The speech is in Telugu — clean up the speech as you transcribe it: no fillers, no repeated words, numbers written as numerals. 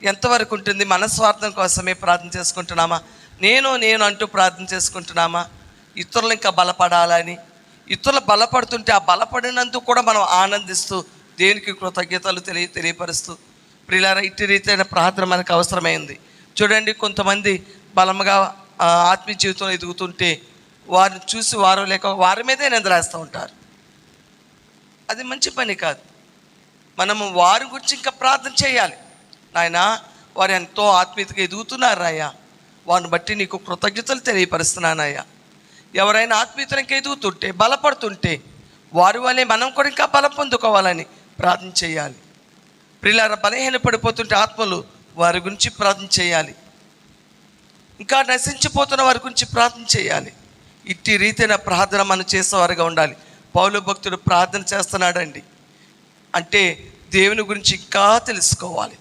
ఎంతవరకు ఉంటుంది? మన స్వార్థం కోసమే ప్రార్థన చేసుకుంటున్నామా? నేను అంటూ ప్రార్థన చేసుకుంటున్నామా? ఇతరులు ఇంకా బలపడాలని, ఇతరులు బలపడుతుంటే ఆ బలపడినందుకు కూడా మనం ఆనందిస్తూ దేవునికి కృతజ్ఞతలు తెలియపరుస్తూ ప్రియులారా, ఇట్టి రీతైన ప్రార్థన మనకు అవసరమైంది. చూడండి, కొంతమంది బలముగా ఆత్మీయ జీవితంలో ఎదుగుతుంటే వారిని చూసి వారు లేక వారి మీదే నిందలేస్తూ ఉంటారు. అది మంచి పని కాదు. మనము వారి గురించి ఇంకా ప్రార్థన చేయాలి. నాయనా, వారు ఎంతో ఆత్మీయతగా ఎదుగుతున్నారు అయ్యా, వారిని బట్టి నీకు కృతజ్ఞతలు తెలియపరుస్తున్నానయ్యా. ఎవరైనా ఆత్మీయతను ఇంకా ఎదుగుతుంటే బలపడుతుంటే వారి వల్లే మనం కూడా ఇంకా బలం పొందుకోవాలని ప్రార్థన చేయాలి. ప్రియులారా, బలహీన పడిపోతుంటే ఆత్మలు వారి గురించి ప్రార్థన చేయాలి. ఇంకా నశించిపోతున్న వారి గురించి ప్రార్థన చేయాలి. ఇట్టి రీతిన ప్రార్థన మనం చేసేవారుగా ఉండాలి. పౌలు భక్తుడు ప్రార్థన చేస్తున్నాడండి అంటే దేవుని గురించి ఇంకా తెలుసుకోవాలి.